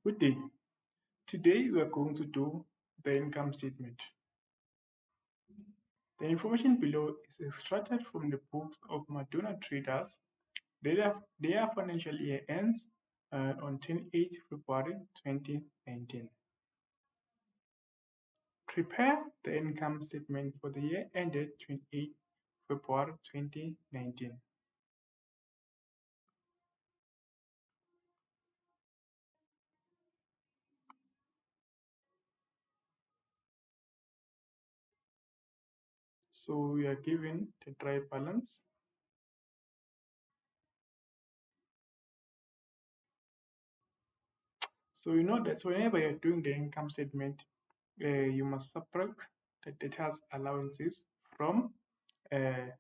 Good day. Today we are going to do the income statement. The information below is extracted from the books of Madonna Traders. Their financial year ends on 28 February 2019. Prepare the income statement for the year ended 28 February 2019. So we are given the dry balance. So you know that whenever you're doing the income statement, you must subtract the debtors allowances from the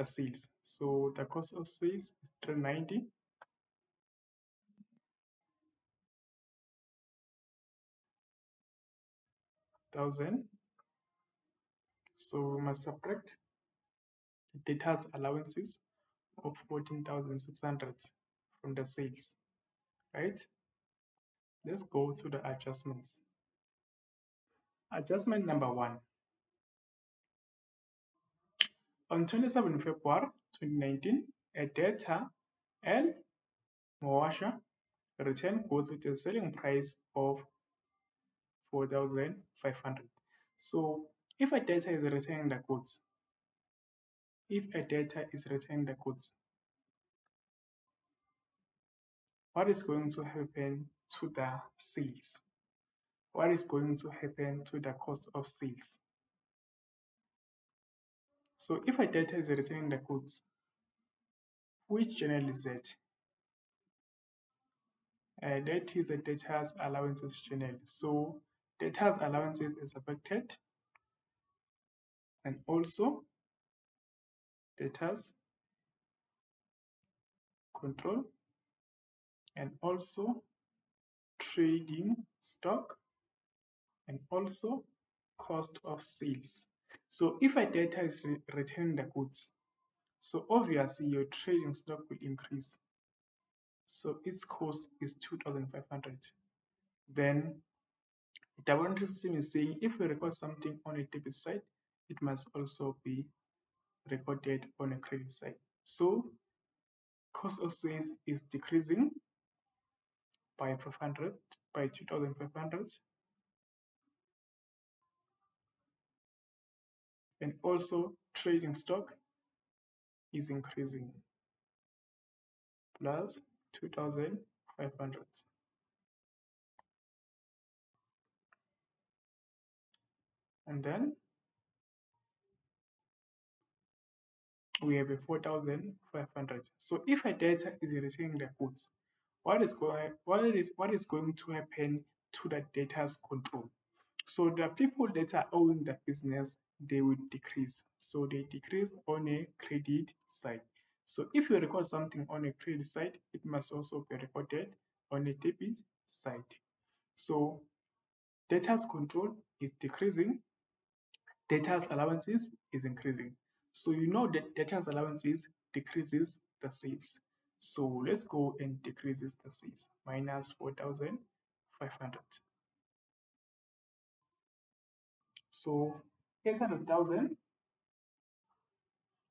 sales. So the cost of sales is 390,000. So we must subtract the debtors allowances of 14,600 from the sales, right? Let's go to the adjustments. Adjustment number 1. On 27 February 2019, a debtor L. Mwasha returned goods at a selling price of 4,500. So if a debtor is returning the goods, what is going to happen to the sales? What is going to happen to the cost of sales? So if a debtor is returning the goods, which journal is that? That is a debtor's allowances journal. So debtor's allowances is affected, and also debtor's control, and also trading stock, and also cost of sales. So if a debtor is returning the goods, so obviously your trading stock will increase. So its cost is 2,500. Then the tabulatory system is saying if we record something on a debit side, it must also be recorded on a credit side. So cost of sales is decreasing by 500, by 2,500, and also trading stock is increasing plus 2,500. And then we have a 4,500. So if a debtor is returning the goods, what is going to happen to the debtor's control? So the people that are owing the business, they will decrease. So they decrease on a credit side. So if you record something on a credit side, it must also be recorded on a debit side. So debtor's control is decreasing, debtor's allowances is increasing. So you know that debtor's allowances decreases the sales. So let's go and decreases the sales, minus 4,500. So 800,000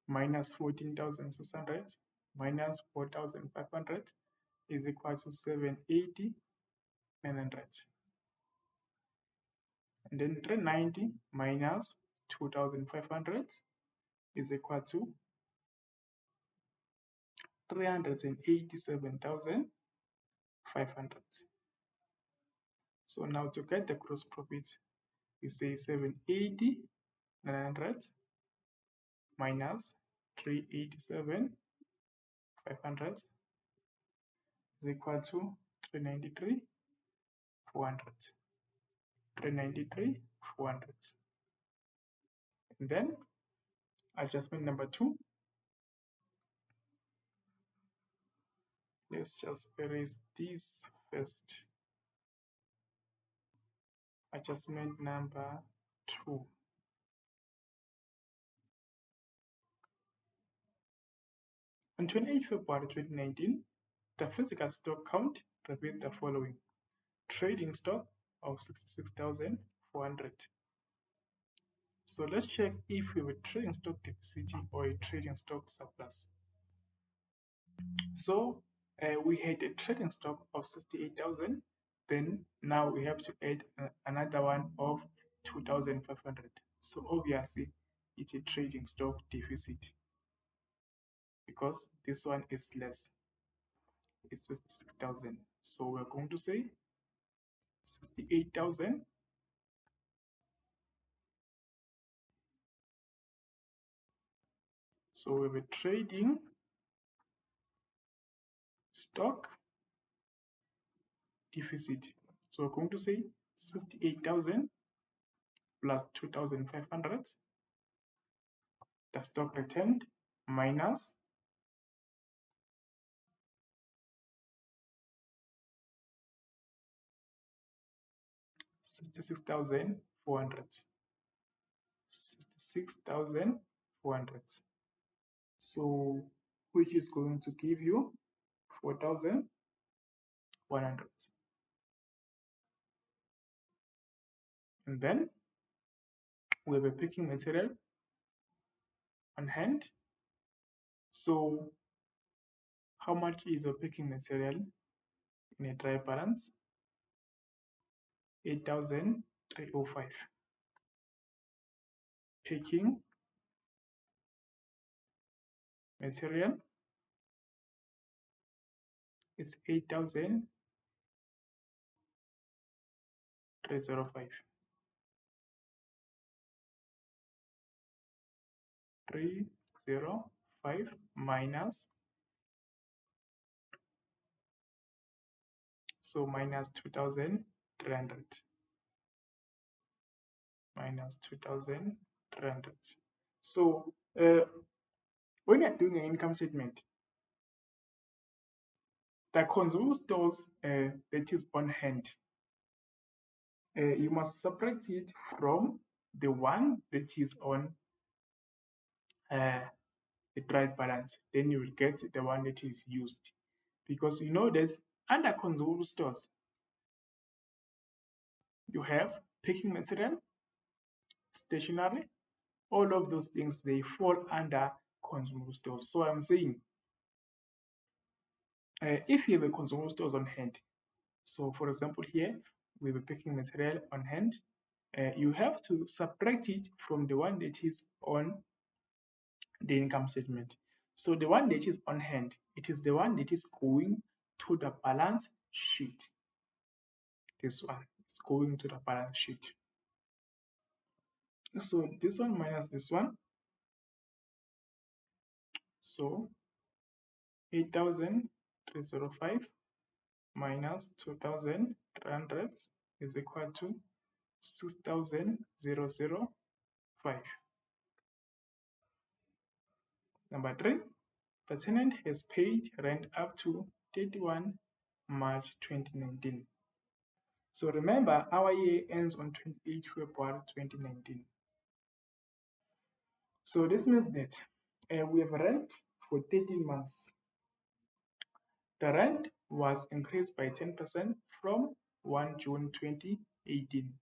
minus 14,600 minus 4,500 is equal to 780,900. And then 390 minus 2,500 is equal to 387,500. So now to get the gross profit, we say 780,900 minus 387,500 is equal to 393,400. 393,400. And then adjustment number 2. Let's just erase this first. Adjustment number 2. On 28 February 2019, the physical stock count revealed the following. trading stock of 66,400. So let's check if we have a trading stock deficit or a trading stock surplus. So we had a trading stock of 68,000. Then now we have to add another one of 2,500. So obviously it's a trading stock deficit because this one is less. It's 66,000. So we're going to say 68,000 so we have a trading stock deficit. So we're going to say 68,000 plus 2,500, the stock returned, minus 66,400. 66,400. So which is going to give you 4,100. And then we have a packing material on hand. So how much is a packing material in a dry balance? 8,305. Packing material is 8,305. 305 minus, so minus 2,300. Minus 2,300. So when you're doing an income statement, the consumable stores that is on hand, you must separate it from the one that is on the trial balance. Then you will get the one that is used. Because you know there's under consumable stores, you have packing material, stationery, all of those things, they fall under consumable stores. So I'm saying if you have a consumable stores on hand, so for example here, we have a packing material on hand, you have to subtract it from the one that is on the income statement. So the one that is on hand, it is the one that is going to the balance sheet. This one is going to the balance sheet. So this one minus this one. So 8,305 minus 2,300 is equal to 6,005. Number 3, the tenant has paid rent up to 31 March 2019. So remember, our year ends on 28 February 2019. So this means that we have rent for 13 months. The rent was increased by 10% from 1 June 2018.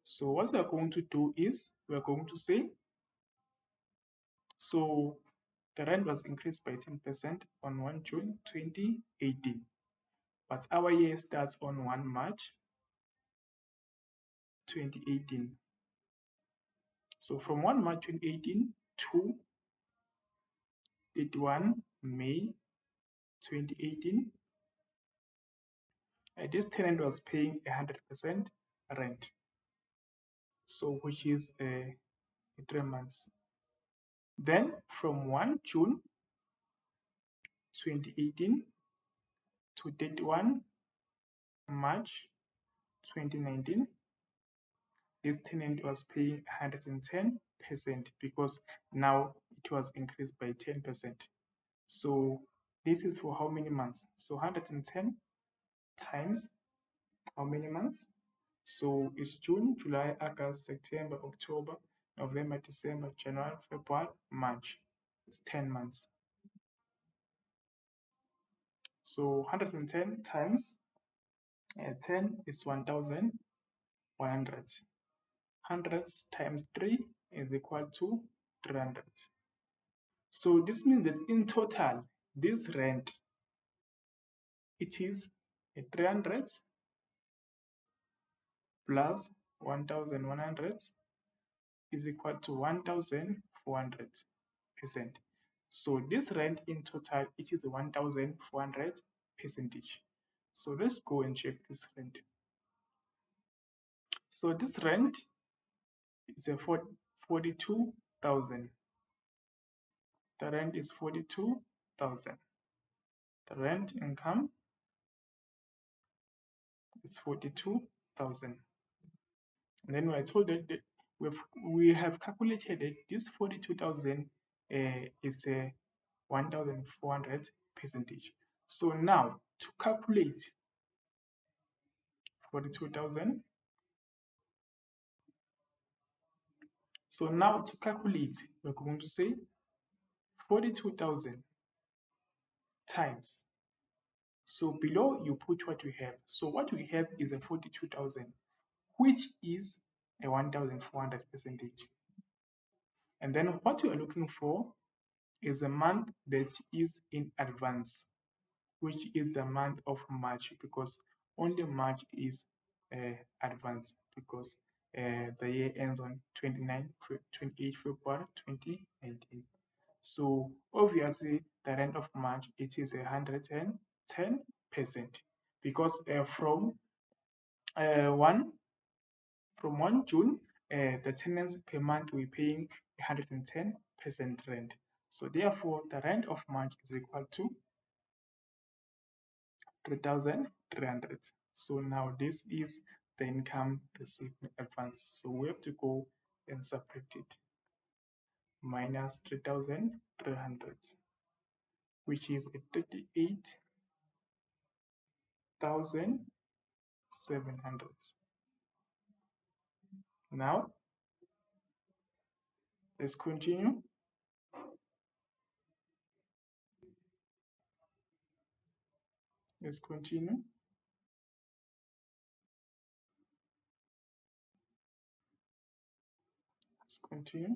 So what we are going to do is we are going to say, so the rent was increased by 10% on 1 June 2018. But our year starts on 1 March 2018. So from 1 March 2018 to 31 May 2018, this tenant was paying 100% rent. So which is 3 months. Then from 1 June 2018 to 31 March 2019, this tenant was paying 110% because now it was increased by 10%. So this is for how many months? So 110 times how many months? So it's June, July, August, September, October, November, December, January, February, March. It's 10 months. So 110 times 10 is 1,100. Hundreds times 3 is equal to 300. So this means that in total, this rent, it is a 300 plus 1,100 is equal to 1,400%. So this rent in total, it is 1,400 percentage. So let's go and check this rent. So this rent is a 42,000. The rent is 42,000. The rent income is 42,000. And then we're told that we have calculated that this 42,000 is a 1,400 percentage. So now to calculate 42,000, so now to calculate, we're going to say 42,000 times. So below you put what we have. So what we have is a 42,000, which is a 1,400 percentage. And then what we are looking for is a month that is in advance, which is the month of March, because only March is advanced, because the year ends on 28 February 2019. So obviously the rent of March, it is 110%, because uh, 1 1 June, the tenants per month we're paying 110% rent. So therefore the rent of March is equal to 3,300. So now this is the income received in advance. So we have to go and subtract it. Minus 3,300, which is 38,700. Now let's continue. Let's continue. Let's continue.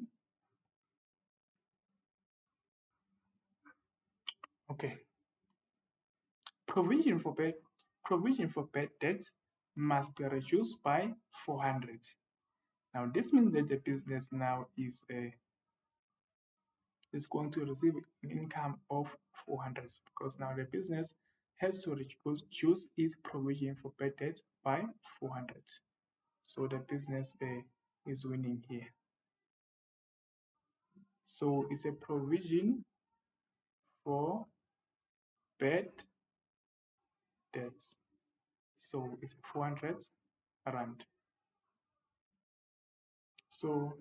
Okay. Provision for bad debts must be reduced by 400. Now this means that the business now is going to receive an income of 400, because now the business has to reduce its provision for bad debt by 400. So the business is winning here. So it's a provision for bad debts. So it's 400 rand. So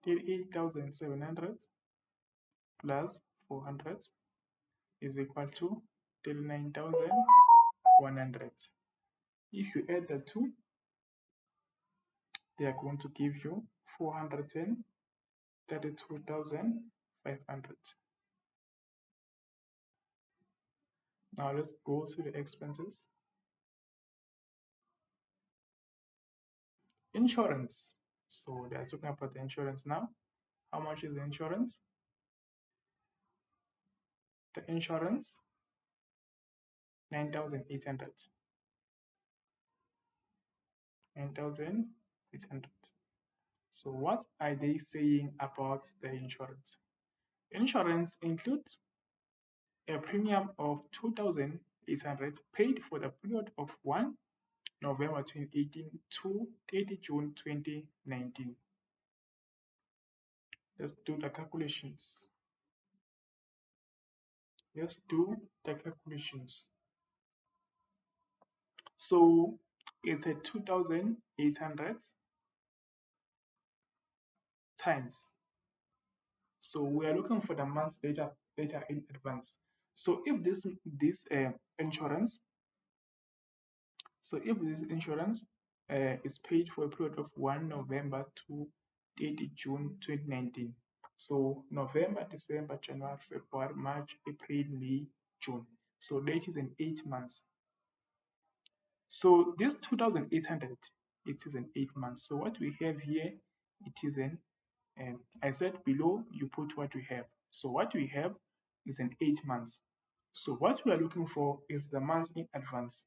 38,700 plus 400 is equal to 39,100. If you add the two, they are going to give you 432,500. Now let's go to the expenses. Insurance. So they are talking about the insurance now. How much is the insurance? The insurance, 9,800. 9,800. So what are they saying about the insurance? Insurance includes a premium of 2,800 paid for the period of 1 November 2018 to 30 June 2019. Let's do the calculations. Let's do the calculations. So it's a 2,800 times. So we are looking for the month's data in advance. So if this insurance, is paid for a period of 1 November to 30 June 2019. So November, December, January, February, March, April, May, June. So that is in 8 months. So this 2,800, it is in 8 months. So what we have here, it is in, I said below, you put what we have. So what we have is in 8 months. So what we are looking for is the months in advance.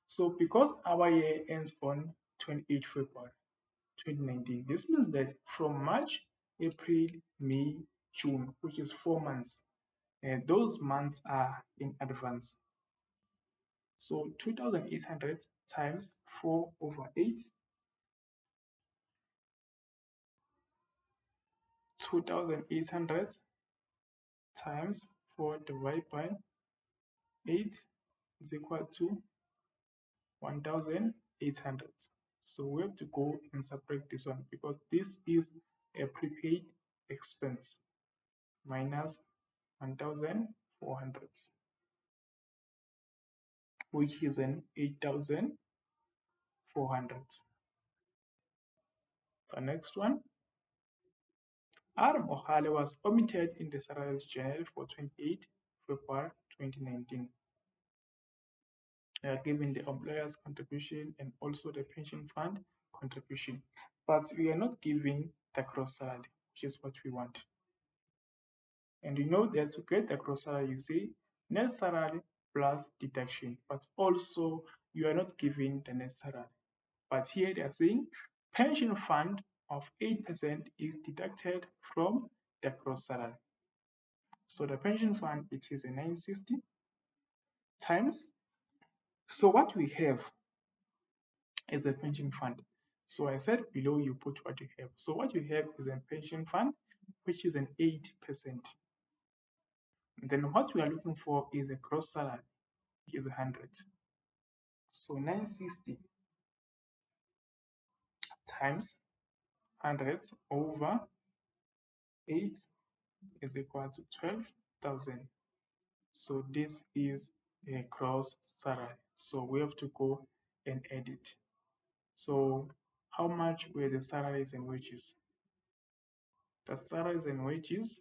So because our year ends on 28 February 2019, this means that from March, April, May, June, which is 4 months, and those months are in advance. So 2,800 times 4 over 8, 2,800 times 4 divided by 8 is equal to 1,800. So we have to go and separate this one because this is a prepaid expense minus 1,400, which is an 8,400. The next one, Adam O'Hale was omitted in the Salaries Journal for 28 February 2019. They are given the employer's contribution and also the pension fund contribution, but we are not giving the gross salary, which is what we want. And you know that to get the gross salary, you say net salary plus deduction, but also you are not giving the net salary. But here they are saying pension fund of 8% is deducted from the gross salary. So the pension fund, it is a 960 times. So what we have is a pension fund. So I said below you put what you have. So what you have is a pension fund, which is an 8%. And then what we are looking for is a gross salary, which is 100. So 960 times 100 over 8 is equal to 12,000. So this is a gross salary. So we have to go and add it. So how much were the salaries and wages? The salaries and wages,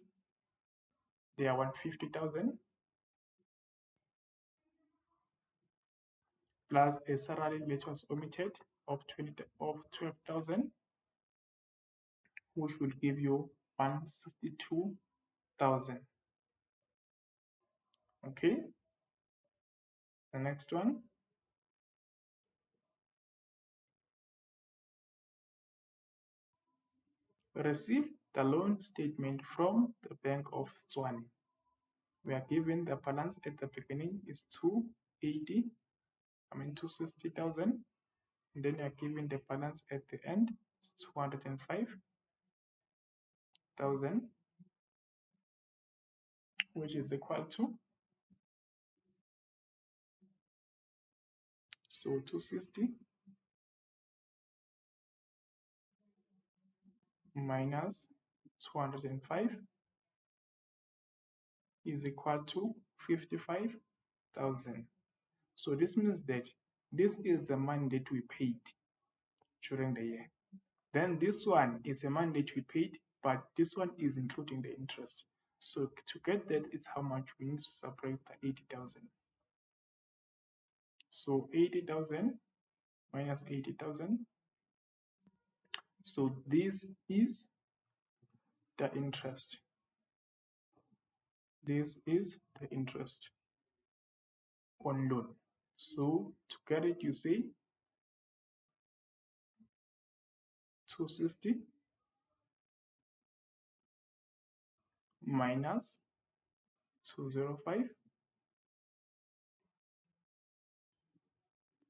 they are 150,000 plus a salary that was omitted of 12,000, which will give you 162,000. Okay, the next one. Receive the loan statement from the Bank of Tswane. We are given the balance at the beginning is 260,000. And then you are given the balance at the end is 205,000, which is equal to, so 260 minus 205 is equal to 55,000. So this means that this is the money that we paid during the year. Then this one is a money that we paid, but this one is including the interest. So to get that, it's how much we need to separate the 80,000. So 80,000 minus 80,000. So this is the interest. This is the interest on loan. So to get it, you say 260 minus 205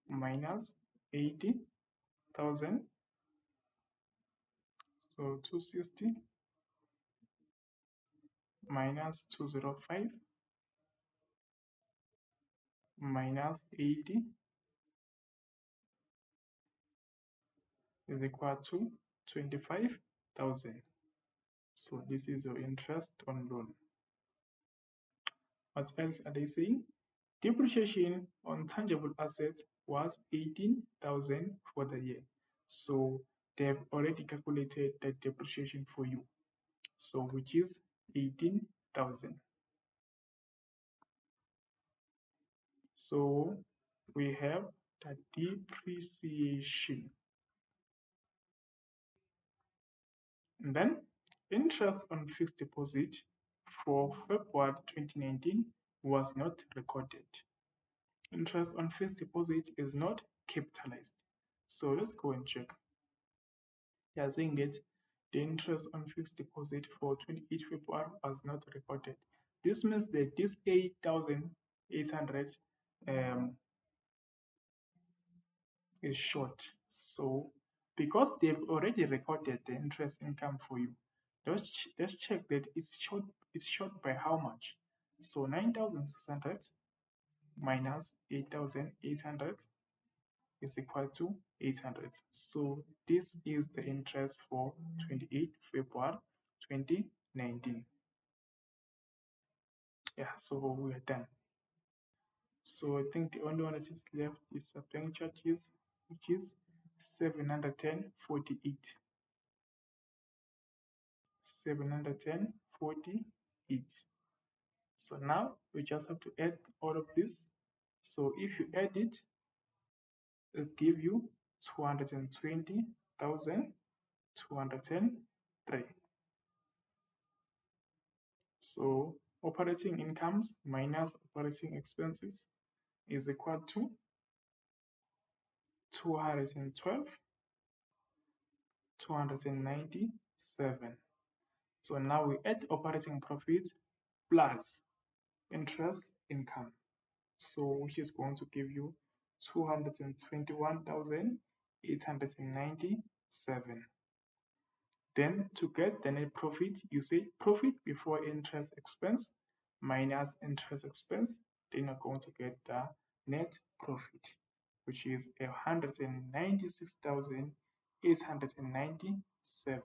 minus 80,000. So 260 minus 205 minus 80 is equal to 25,000. So this is your interest on loan. What else are they saying? Depreciation on tangible assets was 18,000 for the year. So they have already calculated the depreciation for you. So which is 18,000. So we have the depreciation. And then interest on fixed deposit for February 2019 was not recorded. Interest on fixed deposit is not capitalized. So let's go and check. They are saying that the interest on fixed deposit for 28 February was not recorded. This means that this 8,800 um, is short. So because they've already recorded the interest income for you, let's check that it's short by how much. So 9,600 minus 8,800 is equal to 800. So this is the interest for 28 February 2019. Yeah, so we are done. So I think the only one that is left is a bank charges, which is 710.48. 710.48. So now we just have to add all of this. So if you add it, it gives you 220,203. So operating incomes minus operating expenses is equal to 212, 297. So now we add operating profit plus interest income. So which is going to give you 221,897. Then to get the net profit, you say profit before interest expense minus interest expense. Then you're going to get the net profit, which is 196,897.